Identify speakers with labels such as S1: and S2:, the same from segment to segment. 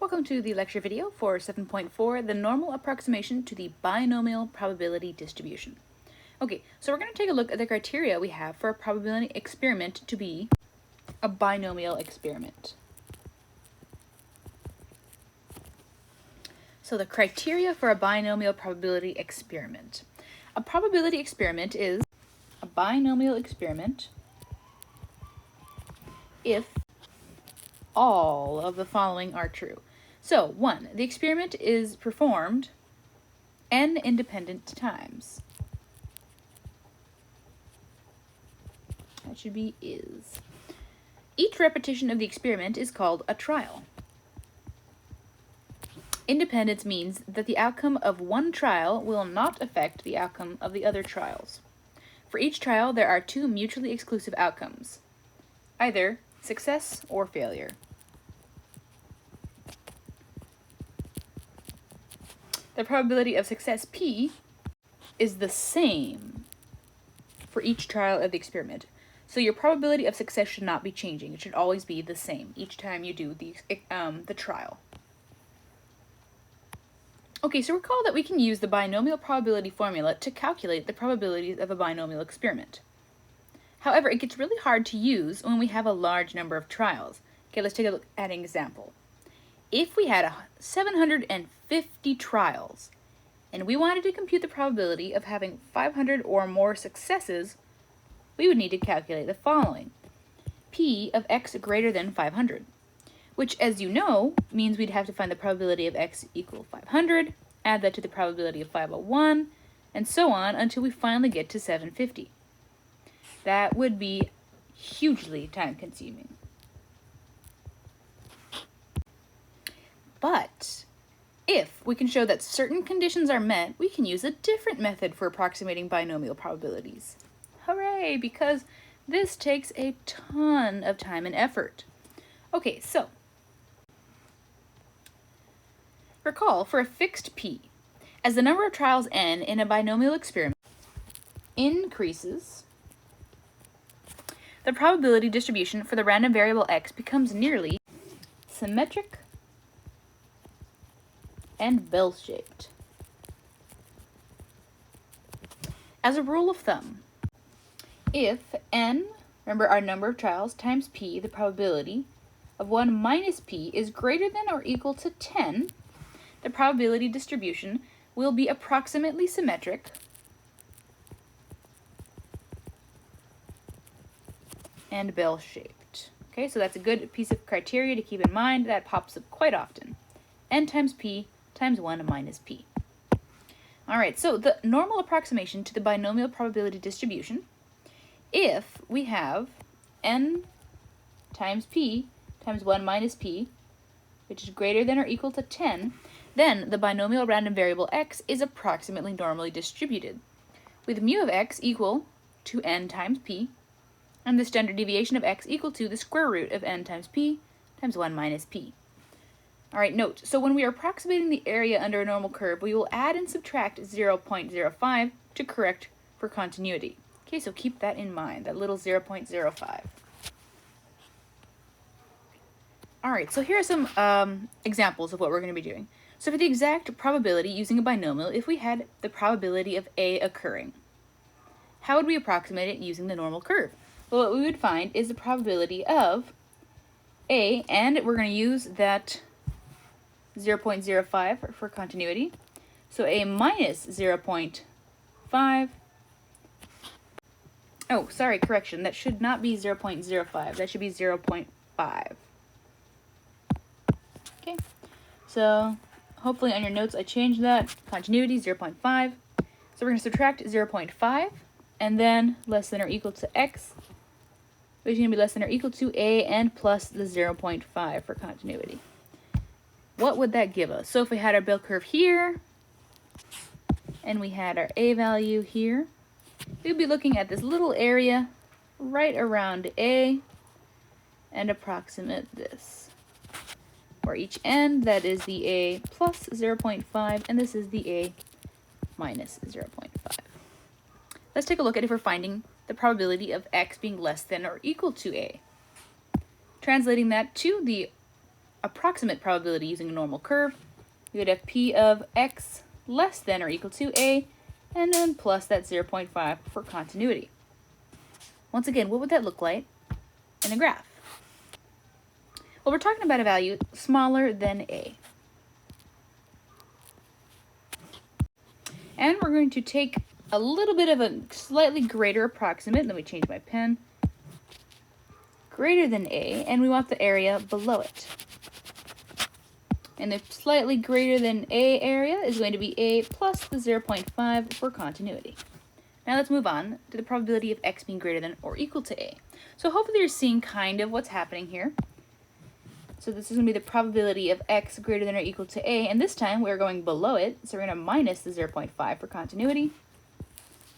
S1: Welcome to the lecture video for 7.4, the normal approximation to the binomial probability distribution. Okay, so we're going to take a look at the criteria we have for a probability experiment to be a binomial experiment. So the criteria for a binomial probability experiment. A probability experiment is a binomial experiment if all of the following are true. So, 1. The experiment is performed n independent times. That should be is. Each repetition of the experiment is called a trial. Independence means that the outcome of one trial will not affect the outcome of the other trials. For each trial, there are two mutually exclusive outcomes, either success or failure. The probability of success P is the same for each trial of the experiment. So your probability of success should not be changing. It should always be the same each time you do the trial. Okay, so recall that we can use the binomial probability formula to calculate the probabilities of a binomial experiment. However, it gets really hard to use when we have a large number of trials. Okay, let's take a look at an example. If we had 750 trials and we wanted to compute the probability of having 500 or more successes, we would need to calculate the following. P of x greater than 500, which, as you know, means we'd have to find the probability of x equal 500, add that to the probability of 501, and so on until we finally get to 750. That would be hugely time-consuming. But if we can show that certain conditions are met, we can use a different method for approximating binomial probabilities. Hooray, because this takes a ton of time and effort. Okay, so recall for a fixed p, as the number of trials n in a binomial experiment increases, the probability distribution for the random variable x becomes nearly symmetric and bell-shaped. As a rule of thumb, if n, remember our number of trials, times p, the probability of 1 minus p, is greater than or equal to 10, the probability distribution will be approximately symmetric and bell-shaped. Okay, so that's a good piece of criteria to keep in mind. That pops up quite often. N times p times 1 minus p. All right, so the normal approximation to the binomial probability distribution, if we have n times p times 1 minus p, which is greater than or equal to 10, then the binomial random variable x is approximately normally distributed, with mu of x equal to n times p, and the standard deviation of x equal to the square root of n times p times 1 minus p. All right, note, so when we are approximating the area under a normal curve, we will add and subtract 0.05 to correct for continuity. Okay, so keep that in mind, that little 0.05. All right, so here are some examples of what we're going to be doing. So for the exact probability using a binomial, if we had the probability of A occurring, how would we approximate it using the normal curve? Well, what we would find is the probability of A, and we're going to use that 0.05 for continuity. So A minus 0.5. Oh, sorry, correction. That should not be 0.05. That should be 0.5. Okay, so hopefully on your notes I changed that. Continuity 0.5. So we're going to subtract 0.5 and then less than or equal to x, which is going to be less than or equal to A and plus the 0.5 for continuity. What would that give us? So if we had our bell curve here and we had our A value here, we'd be looking at this little area right around A and approximate this. For each n, that is the A plus 0.5, and this is the A minus 0.5. Let's take a look at if we're finding the probability of x being less than or equal to A. Translating that to the approximate probability using a normal curve, we would have p of x less than or equal to a, and then plus that 0.5 for continuity. Once again, what would that look like in a graph? Well, we're talking about a value smaller than a. And we're going to take a little bit of a slightly greater approximate. Let me change my pen. Greater than a, and we want the area below it. And the slightly greater than a area is going to be a plus the 0.5 for continuity. Now let's move on to the probability of x being greater than or equal to a. So hopefully you're seeing kind of what's happening here. So this is going to be the probability of x greater than or equal to a, and this time we're going below it, so we're going to minus the 0.5 for continuity.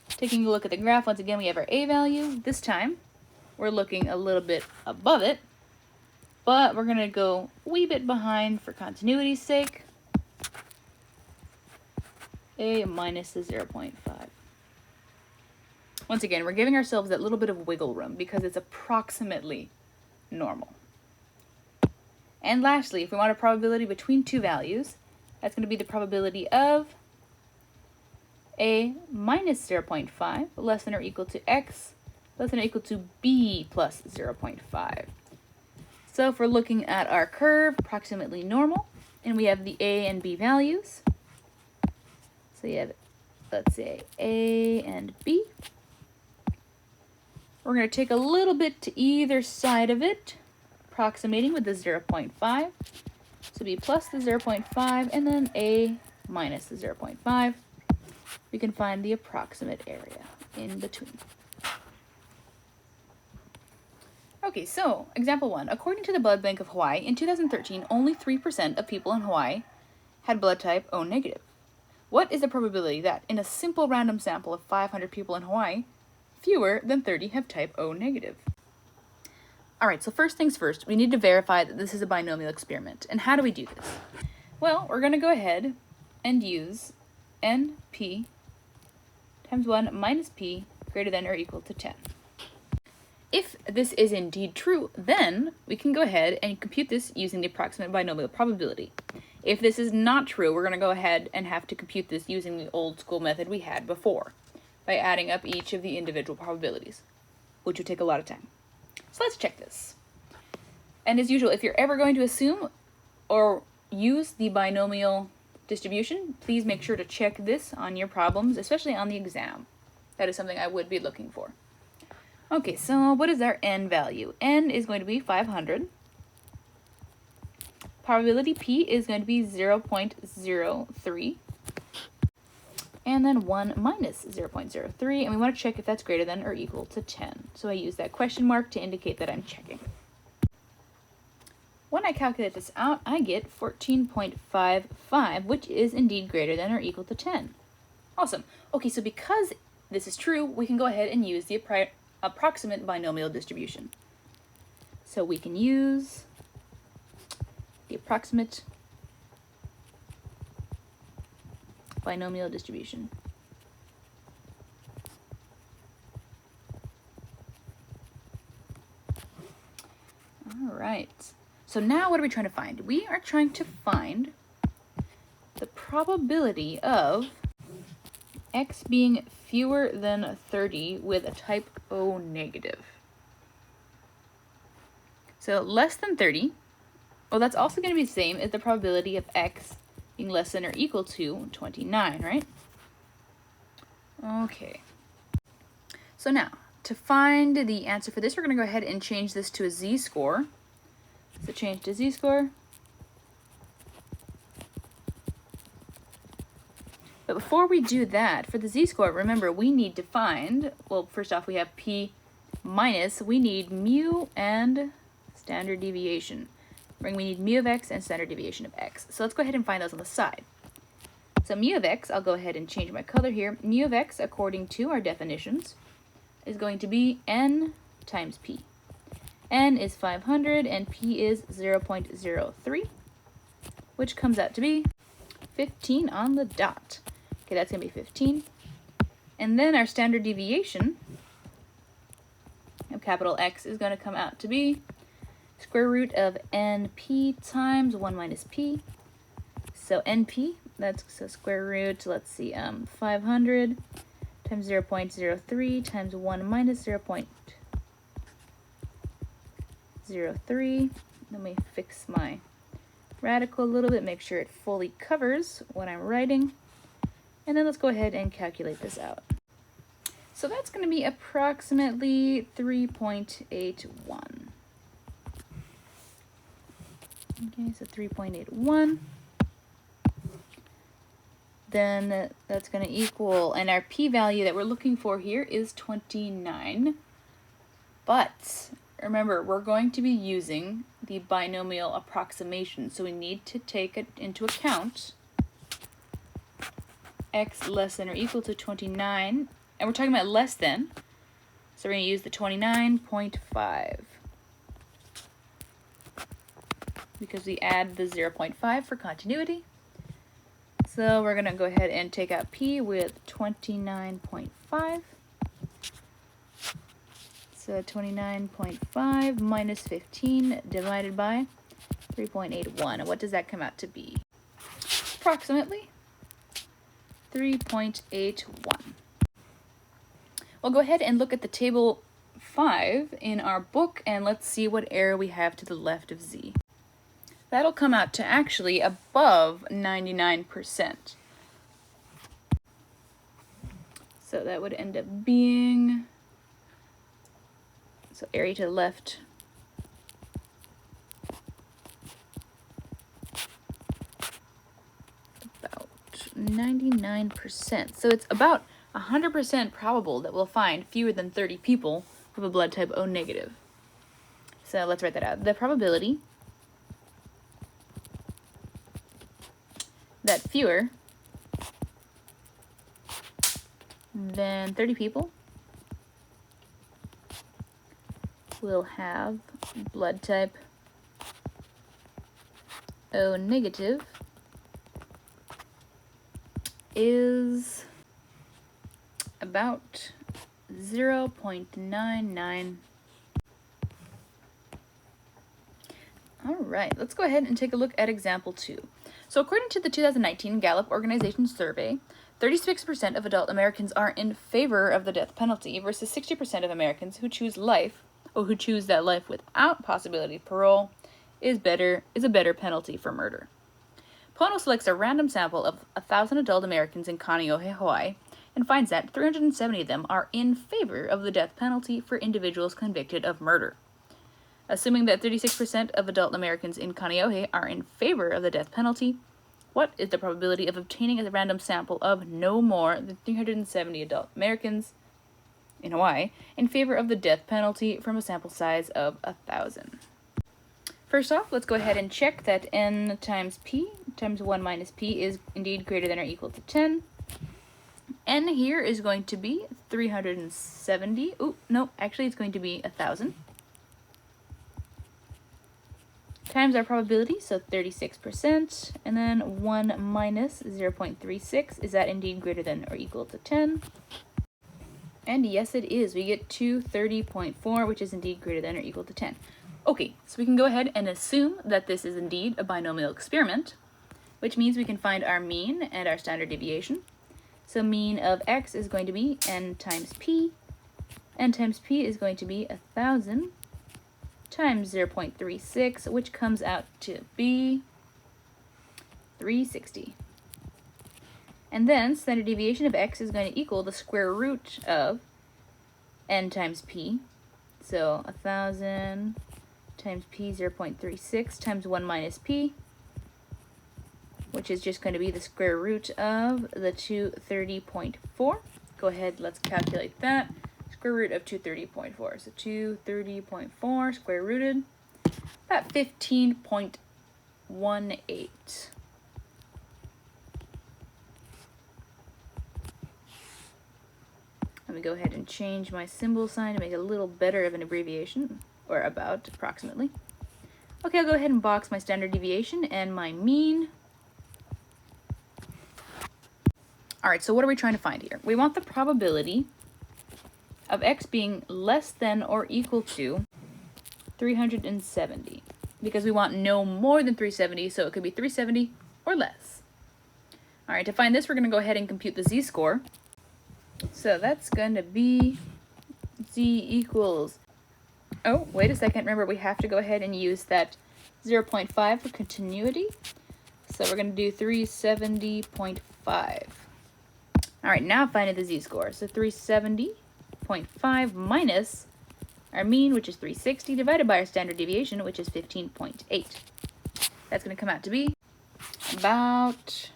S1: Taking a look at the graph, once again we have our a value. This time we're looking a little bit above it, but we're going to go a wee bit behind for continuity's sake. A minus the 0.5. Once again, we're giving ourselves that little bit of wiggle room because it's approximately normal. And lastly, if we want a probability between two values, that's going to be the probability of a minus 0.5 less than or equal to x less than or equal to b plus 0.5. So if we're looking at our curve, approximately normal, and we have the a and b values. So you have, let's say, a and b. We're going to take a little bit to either side of it, approximating with the 0.5. So b plus the 0.5 and then a minus the 0.5. We can find the approximate area in between. Okay, so example 1. According to the Blood Bank of Hawaii, in 2013, only 3% of people in Hawaii had blood type O negative. What is the probability that in a simple random sample of 500 people in Hawaii, fewer than 30 have type O negative? All right, so first things first, we need to verify that this is a binomial experiment. And how do we do this? Well, we're going to go ahead and use np times 1 minus p greater than or equal to 10. If this is indeed true, then we can go ahead and compute this using the approximate binomial probability. If this is not true, we're going to go ahead and have to compute this using the old school method we had before, by adding up each of the individual probabilities, which would take a lot of time. So let's check this. And as usual, if you're ever going to assume or use the binomial distribution, please make sure to check this on your problems, especially on the exam. That is something I would be looking for. Okay, so what is our n value? N is going to be 500. Probability p is going to be 0.03. And then 1 minus 0.03, and we want to check if that's greater than or equal to 10. So I use that question mark to indicate that I'm checking. When I calculate this out, I get 14.55, which is indeed greater than or equal to 10. Awesome. Okay, so because this is true, we can go ahead and use the approximate binomial distribution. So we can use the approximate binomial distribution. All right. So now what are we trying to find? We are trying to find the probability of x being fewer than 30 with a type O negative. So less than 30, well, that's also going to be the same as the probability of x being less than or equal to 29, right? Okay. So now, to find the answer for this, we're going to go ahead and change this to a z-score. So change to z-score. But before we do that, for the z-score, remember, we need to find, well, first off, we have p minus, we need mu and standard deviation. We need mu of x and standard deviation of x. So let's go ahead and find those on the side. So mu of x, I'll go ahead and change my color here. Mu of x, according to our definitions, is going to be n times p. N is 500 and p is 0.03, which comes out to be 15 on the dot. Okay, that's going to be 15. And then our standard deviation of capital X is going to come out to be square root of np times 1 minus p. So np, that's so square root, let's see, 500 times 0 0.03 times 1 minus 0 0.03. Let me fix my radical a little bit, make sure it fully covers what I'm writing. And then let's go ahead and calculate this out. So that's going to be approximately 3.81. Okay, so 3.81. Then that's going to equal, and our p-value that we're looking for here is 29. But remember, we're going to be using the binomial approximation, so we need to take it into account x less than or equal to 29, and we're talking about less than, so we're going to use the 29.5 because we add the 0.5 for continuity. So we're going to go ahead and take out p with 29.5. So 29.5 minus 15 divided by 3.81. And what does that come out to be? Approximately 3.81. We'll go ahead and look at the table 5 in our book, and let's see what error we have to the left of z. That'll come out to actually above 99%. So that would end up being, so area to the left, about 99%. So it's about 100% probable that we'll find fewer than 30 people with a blood type O negative. So let's write that out. The probability that fewer than 30 people will have blood type O negative is about 0.99. All right, let's go ahead and take a look at example 2. So according to the 2019 Gallup Organization Survey, 36% of adult Americans are in favor of the death penalty versus 60% of Americans who choose life, or who choose that life without possibility of parole is a better penalty for murder. Pono selects a random sample of 1,000 adult Americans in Kaneohe, Hawaii, and finds that 370 of them are in favor of the death penalty for individuals convicted of murder. Assuming that 36% of adult Americans in Kaneohe are in favor of the death penalty, what is the probability of obtaining a random sample of no more than 370 adult Americans in Hawaii in favor of the death penalty from a sample size of 1,000? First off, let's go ahead and check that n times p times 1 minus p is indeed greater than or equal to 10. N here is going to be 370. Oh, no, actually it's going to be 1,000. Times our probability, so 36%, and then 1 minus 0.36, is that indeed greater than or equal to 10? And yes, it is. We get 230.4, which is indeed greater than or equal to 10. Okay, so we can go ahead and assume that this is indeed a binomial experiment, which means we can find our mean and our standard deviation. So mean of x is going to be n times p. N times p is going to be 1,000 times 0.36, which comes out to be 360. And then standard deviation of x is going to equal the square root of n times p. So 1,000 times p 0.36 times 1 minus p, which is just going to be the square root of the 230.4. Go ahead, let's calculate that. Square root of 230.4. So 230.4 square rooted, about 15.18. Let me go ahead and change my symbol sign to make it a little better of an abbreviation, or about, approximately. Okay, I'll go ahead and box my standard deviation and my mean. All right, so what are we trying to find here? We want the probability of x being less than or equal to 370, because we want no more than 370, so it could be 370 or less. All right, to find this, we're going to go ahead and compute the z-score. So that's going to be z equals, oh, wait a second, remember we have to go ahead and use that 0.5 for continuity. So we're going to do 370.5. All right, now finding the z-score. So 370.5 minus our mean, which is 360, divided by our standard deviation, which is 15.8. That's going to come out to be about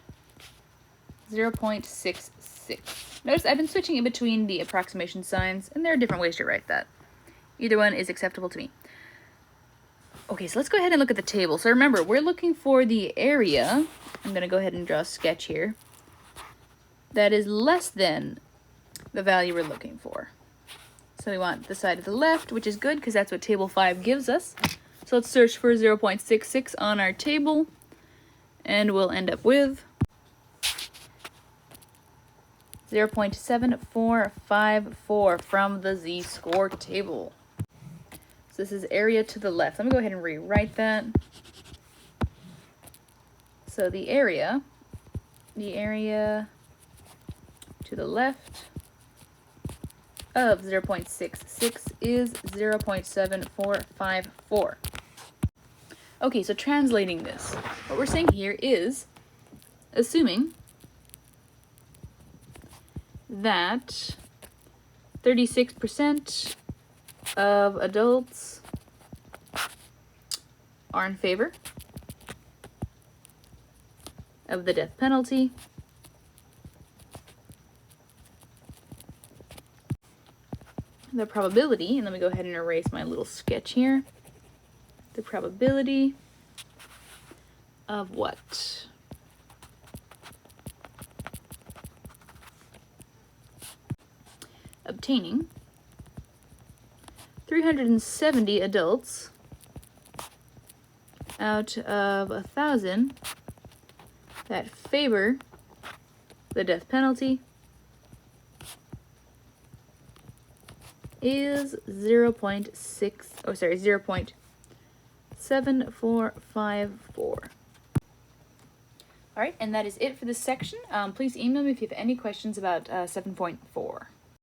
S1: 0.66. Notice I've been switching in between the approximation signs, and there are different ways to write that. Either one is acceptable to me. Okay, so let's go ahead and look at the table. So remember, we're looking for the area. I'm going to go ahead and draw a sketch here. That is less than the value we're looking for. So we want the side of the left, which is good because that's what table 5 gives us. So let's search for 0.66 on our table, and we'll end up with 0.7454 from the z-score table. So this is area to the left. Let me go ahead and rewrite that. So the area to the left of 0.66 is 0.7454. Okay, so translating this, what we're saying here is assuming that 36% of adults are in favor of the death penalty, the probability, and let me go ahead and erase my little sketch here, the probability of what? Obtaining 370 adults out of 1,000 that favor the death penalty is 0.7454. All right, and that is it for this section. Please email me if you have any questions about 7.4.